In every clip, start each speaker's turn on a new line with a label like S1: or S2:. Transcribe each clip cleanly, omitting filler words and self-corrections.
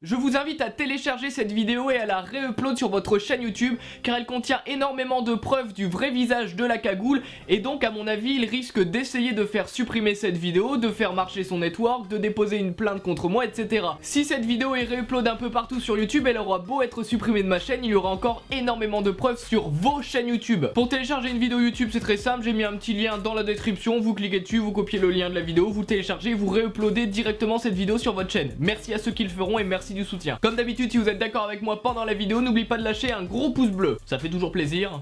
S1: Je vous invite à télécharger cette vidéo et à la réupload sur votre chaîne YouTube car elle contient énormément de preuves du vrai visage de la cagoule et donc à mon avis il risque d'essayer de faire supprimer cette vidéo, de faire marcher son network, de déposer une plainte contre moi, etc. Si cette vidéo est réupload un peu partout sur YouTube, elle aura beau être supprimée de ma chaîne, il y aura encore énormément de preuves sur vos chaînes YouTube. Pour télécharger une vidéo YouTube c'est très simple, j'ai mis un petit lien dans la description, vous cliquez dessus, vous copiez le lien de la vidéo, vous téléchargez, vous réuploadez directement cette vidéo sur votre chaîne. Merci à ceux qui le feront et merci du soutien. Comme d'habitude, si vous êtes d'accord avec moi pendant la vidéo, n'oubliez pas de lâcher un gros pouce bleu, ça fait toujours plaisir.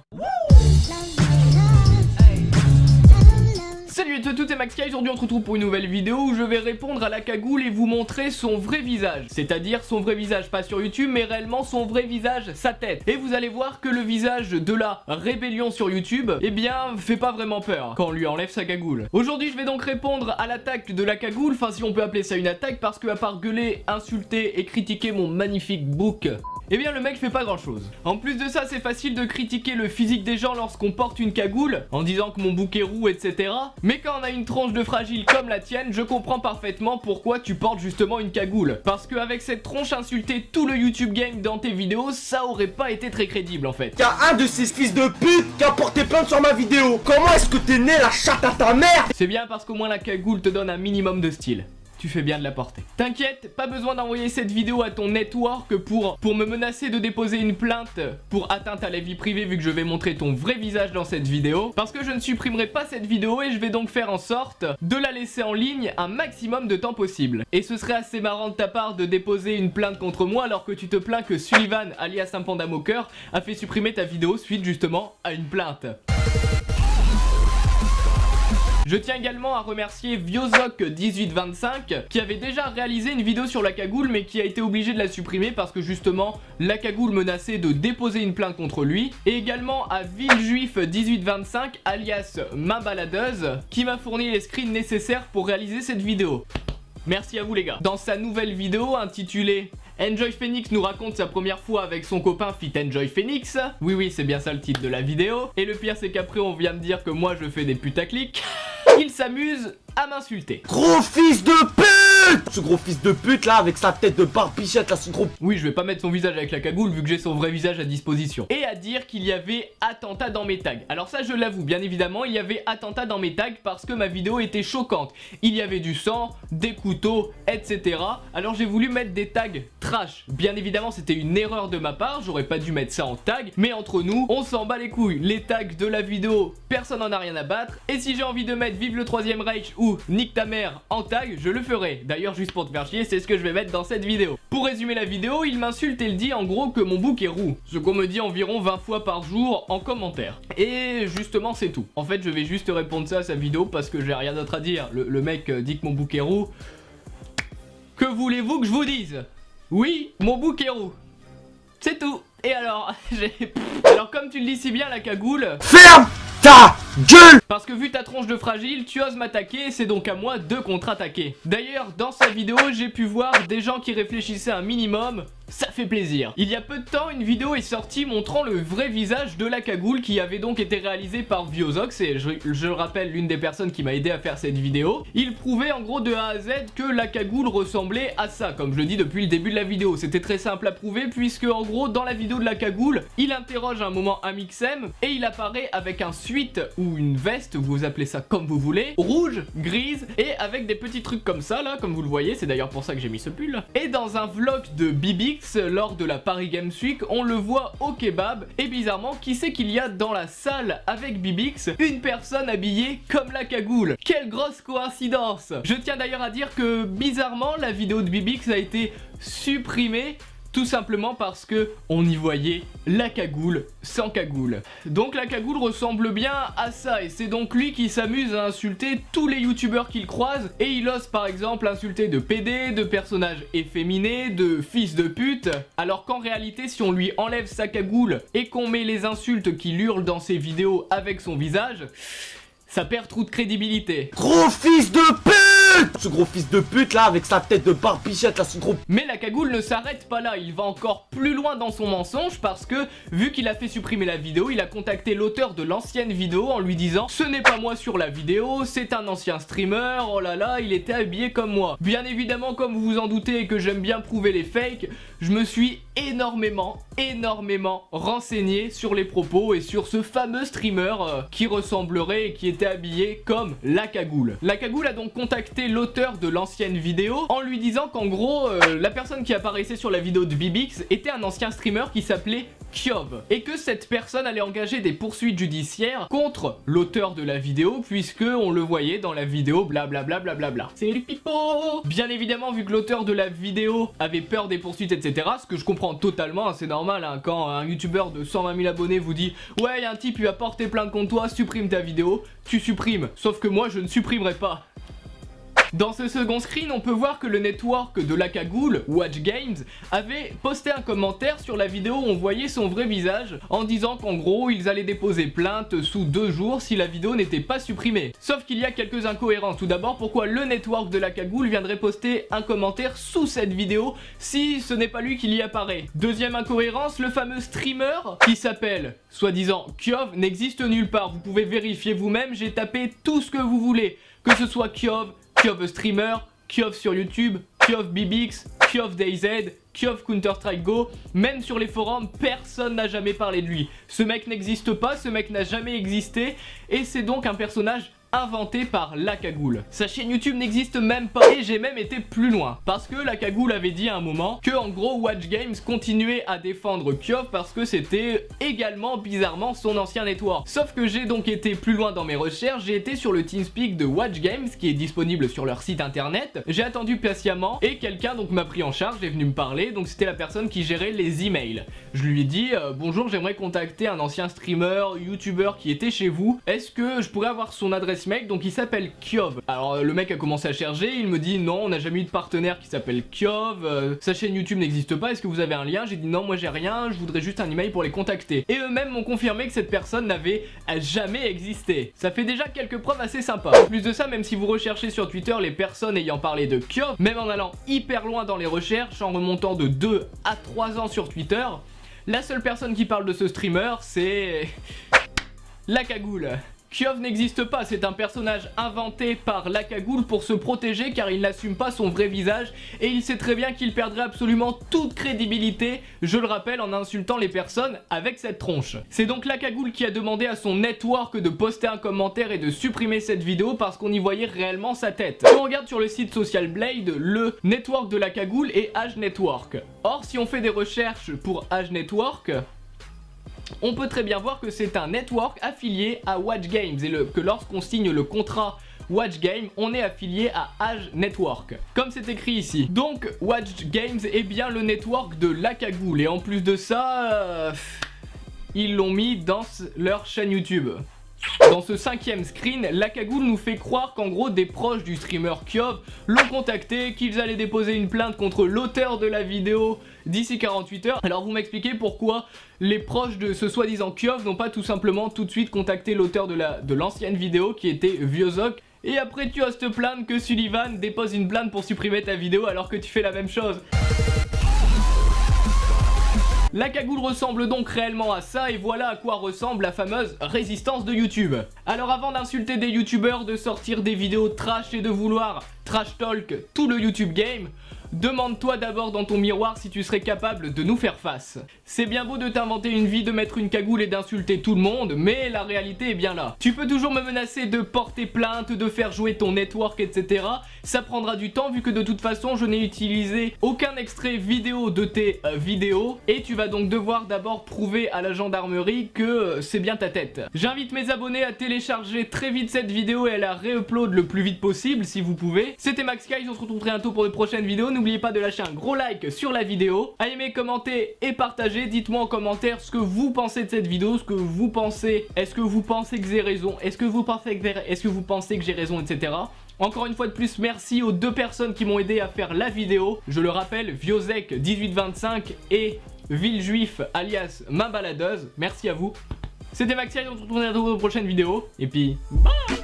S1: Salut à tous, c'est Max Sky, aujourd'hui on se retrouve pour une nouvelle vidéo où je vais répondre à la cagoule et vous montrer son vrai visage. C'est-à-dire son vrai visage, pas sur YouTube, mais réellement son vrai visage, sa tête. Et vous allez voir que le visage de la rébellion sur YouTube, eh bien, fait pas vraiment peur quand on lui enlève sa cagoule. Aujourd'hui je vais donc répondre à l'attaque de la cagoule, enfin si on peut appeler ça une attaque, parce que à part gueuler, insulter et critiquer mon magnifique bouc, eh bien le mec fait pas grand chose. En plus de ça, c'est facile de critiquer le physique des gens lorsqu'on porte une cagoule, en disant que mon bouc est roux, etc. Mais quand on a une tronche de fragile comme la tienne, je comprends parfaitement pourquoi tu portes justement une cagoule. Parce qu'avec cette tronche, insulter tout le YouTube game dans tes vidéos, ça aurait pas été très crédible en fait.
S2: Y'a un de ces fils de pute qui a porté plainte sur ma vidéo. Comment est-ce que t'es né la chatte à ta mère?
S1: C'est bien parce qu'au moins la cagoule te donne un minimum de style. Tu fais bien de la porter. T'inquiète, pas besoin d'envoyer cette vidéo à ton network pour me menacer de déposer une plainte pour atteinte à la vie privée vu que je vais montrer ton vrai visage dans cette vidéo. Parce que je ne supprimerai pas cette vidéo et je vais donc faire en sorte de la laisser en ligne un maximum de temps possible. Et ce serait assez marrant de ta part de déposer une plainte contre moi alors que tu te plains que Sullivan, alias un panda moqueur, a fait supprimer ta vidéo suite justement à une plainte. Je tiens également à remercier Viozok1825 qui avait déjà réalisé une vidéo sur la cagoule mais qui a été obligé de la supprimer parce que justement la cagoule menaçait de déposer une plainte contre lui. Et également à Villejuif1825 alias ma baladeuse qui m'a fourni les screens nécessaires pour réaliser cette vidéo. Merci à vous les gars. Dans sa nouvelle vidéo intitulée Enjoy Phoenix nous raconte sa première fois avec son copain Fit Enjoy Phoenix. Oui c'est bien ça le titre de la vidéo. Et le pire c'est qu'après on vient me dire que moi je fais des putaclics. Il s'amuse à m'insulter.
S2: Gros fils de pute! Ce gros fils de pute là avec sa tête de barbichette là, ce gros...
S1: Oui, je vais pas mettre son visage avec la cagoule vu que j'ai son vrai visage à disposition. Et à dire qu'il y avait attentat dans mes tags. Alors ça je l'avoue, bien évidemment il y avait attentat dans mes tags parce que ma vidéo était choquante. Il y avait du sang, des couteaux, etc. Alors j'ai voulu mettre des tags trash. Bien évidemment c'était une erreur de ma part, j'aurais pas dû mettre ça en tag. Mais entre nous, on s'en bat les couilles. Les tags de la vidéo, personne en a rien à battre. Et si j'ai envie de mettre Vive le 3ème Reich ou Nique ta mère en tag, je le ferai. D'ailleurs juste pour te faire chier, c'est ce que je vais mettre dans cette vidéo. Pour résumer la vidéo, il m'insulte et il dit en gros que mon bouc est roux. Ce qu'on me dit environ 20 fois par jour en commentaire. Et justement c'est tout. En fait je vais juste répondre ça à sa vidéo parce que j'ai rien d'autre à dire. Le mec dit que mon bouc est roux. Que voulez-vous que je vous dise? Oui, mon bouc est roux. C'est tout. Et alors, alors comme tu le dis si bien la cagoule...
S2: Ferme ta gueule!
S1: Parce que vu ta tronche de fragile, tu oses m'attaquer, c'est donc à moi de contre-attaquer. D'ailleurs, dans sa vidéo, j'ai pu voir des gens qui réfléchissaient un minimum. Ça fait plaisir. Il y a peu de temps, une vidéo est sortie montrant le vrai visage de la cagoule qui avait donc été réalisée par Viozox et je le rappelle, l'une des personnes qui m'a aidé à faire cette vidéo. Il prouvait en gros de A à Z que la cagoule ressemblait à ça, comme je le dis depuis le début de la vidéo. C'était très simple à prouver puisque en gros, dans la vidéo de la cagoule, il interroge un moment un Mixem et il apparaît avec un suite ou une veste, vous appelez ça comme vous voulez, rouge, grise et avec des petits trucs comme ça là, comme vous le voyez, c'est d'ailleurs pour ça que j'ai mis ce pull. Et dans un vlog de Bibix, lors de la Paris Games Week, on le voit au kebab et bizarrement, qui c'est qu'il y a dans la salle avec Bibix? Une personne habillée comme la cagoule. Quelle grosse coïncidence! Je tiens d'ailleurs à dire que bizarrement, la vidéo de Bibix a été supprimée tout simplement parce que on y voyait la cagoule sans cagoule. Donc la cagoule ressemble bien à ça et c'est donc lui qui s'amuse à insulter tous les youtubeurs qu'il croise et il ose par exemple insulter de PD, de personnages efféminés, de fils de pute, alors qu'en réalité si on lui enlève sa cagoule et qu'on met les insultes qu'il hurle dans ses vidéos avec son visage, ça perd trop de crédibilité.
S2: Gros fils de pute! Ce gros fils de pute là, avec sa tête de barbichette là, ce gros...
S1: Mais la cagoule ne s'arrête pas là, il va encore plus loin dans son mensonge parce que, vu qu'il a fait supprimer la vidéo, il a contacté l'auteur de l'ancienne vidéo en lui disant « Ce n'est pas moi sur la vidéo, c'est un ancien streamer, oh là là, il était habillé comme moi. » Bien évidemment, comme vous vous en doutez et que j'aime bien prouver les fakes, je me suis énormément renseigné sur les propos et sur ce fameux streamer qui ressemblerait et qui était habillé comme la cagoule. La cagoule a donc contacté l'auteur de l'ancienne vidéo en lui disant qu'en gros, la personne qui apparaissait sur la vidéo de Bibix était un ancien streamer qui s'appelait Kyov, et que cette personne allait engager des poursuites judiciaires contre l'auteur de la vidéo puisque on le voyait dans la vidéo blablabla. C'est le pipo. Bien évidemment, vu que l'auteur de la vidéo avait peur des poursuites etc, ce que je comprends totalement, hein, c'est normal hein, quand un youtubeur de 120 000 abonnés vous dit ouais, y a un type il va porter plainte contre toi, supprime ta vidéo, tu supprimes, sauf que moi je ne supprimerai pas. Dans ce second screen, on peut voir que le network de la cagoule, Watch Games, avait posté un commentaire sur la vidéo où on voyait son vrai visage en disant qu'en gros, ils allaient déposer plainte sous 2 jours si la vidéo n'était pas supprimée. Sauf qu'il y a quelques incohérences. Tout d'abord, pourquoi le network de la cagoule viendrait poster un commentaire sous cette vidéo si ce n'est pas lui qui y apparaît? Deuxième incohérence, le fameux streamer qui s'appelle, soi-disant, Kyov, n'existe nulle part. Vous pouvez vérifier vous-même, j'ai tapé tout ce que vous voulez. Que ce soit Kyov, Kyov Streamer, Kyov sur YouTube, Kyov Bibix, Kyov DayZ, Kyov Counter-Strike Go, même sur les forums, personne n'a jamais parlé de lui. Ce mec n'existe pas, ce mec n'a jamais existé, et c'est donc un personnage inventé par la cagoule. Sa chaîne YouTube n'existe même pas, et j'ai même été plus loin parce que la cagoule avait dit à un moment que en gros Watch Games continuait à défendre Kyov parce que c'était également bizarrement son ancien network. Sauf que j'ai donc été plus loin dans mes recherches, j'ai été sur le TeamSpeak de Watch Games qui est disponible sur leur site internet, j'ai attendu patiemment et quelqu'un donc m'a pris en charge, est venu me parler, donc c'était la personne qui gérait les emails. Je lui ai dit bonjour, j'aimerais contacter un ancien streamer, youtubeur qui était chez vous, est-ce que je pourrais avoir son adresse mail? Donc il s'appelle Kyov. Alors le mec a commencé à chercher, il me dit non, on n'a jamais eu de partenaire qui s'appelle Kyov, sa chaîne YouTube n'existe pas, est-ce que vous avez un lien? J'ai dit non, moi j'ai rien, je voudrais juste un email pour les contacter. Et eux-mêmes m'ont confirmé que cette personne n'avait jamais existé. Ça fait déjà quelques preuves assez sympas. En plus de ça, même si vous recherchez sur Twitter les personnes ayant parlé de Kyov, même en allant hyper loin dans les recherches, en remontant de 2 à 3 ans sur Twitter, la seule personne qui parle de ce streamer, c'est la cagoule. Kyov n'existe pas, c'est un personnage inventé par la cagoule pour se protéger car il n'assume pas son vrai visage et il sait très bien qu'il perdrait absolument toute crédibilité, je le rappelle, en insultant les personnes avec cette tronche. C'est donc la cagoule qui a demandé à son network de poster un commentaire et de supprimer cette vidéo parce qu'on y voyait réellement sa tête. Si on regarde sur le site Social Blade, le network de la cagoule est Age Network. Or, si on fait des recherches pour Age Network, on peut très bien voir que c'est un network affilié à Watch Games et que lorsqu'on signe le contrat Watch Games, on est affilié à Age Network, comme c'est écrit ici. Donc Watch Games est bien le network de la cagoule et en plus de ça, ils l'ont mis dans leur chaîne YouTube. Dans ce 5e screen, la cagoule nous fait croire qu'en gros des proches du streamer Kyov l'ont contacté, qu'ils allaient déposer une plainte contre l'auteur de la vidéo d'ici 48 heures. Alors vous m'expliquez pourquoi les proches de ce soi-disant Kyov n'ont pas tout simplement tout de suite contacté l'auteur de l'ancienne vidéo qui était Viozok. Et après tu oses te plaindre que Sullivan dépose une plainte pour supprimer ta vidéo alors que tu fais la même chose. La cagoule ressemble donc réellement à ça et voilà à quoi ressemble la fameuse résistance de YouTube. Alors avant d'insulter des youtubeurs, de sortir des vidéos trash et de vouloir trash talk tout le YouTube game, demande-toi d'abord dans ton miroir si tu serais capable de nous faire face. C'est bien beau de t'inventer une vie, de mettre une cagoule et d'insulter tout le monde, mais la réalité est bien là. Tu peux toujours me menacer de porter plainte, de faire jouer ton network, etc. Ça prendra du temps vu que de toute façon je n'ai utilisé aucun extrait vidéo de tes vidéos et tu vas donc devoir d'abord prouver à la gendarmerie que c'est bien ta tête. J'invite mes abonnés à télécharger très vite cette vidéo et à la réupload le plus vite possible si vous pouvez. C'était MaxKaiz, on se retrouve très bientôt pour de prochaines vidéos. N'oubliez pas de lâcher un gros like sur la vidéo, à aimer, commenter et partager. Dites-moi en commentaire ce que vous pensez de cette vidéo, ce que vous pensez. Est-ce que vous pensez que j'ai raison? Est-ce que vous pensez que j'ai raison, etc. Encore une fois de plus, merci aux 2 personnes qui m'ont aidé à faire la vidéo. Je le rappelle, Viozek1825 et Villejuif alias ma baladeuse. Merci à vous. C'était MaxKaiz, on se retrouve dans une prochaine vidéo. Et puis, bye!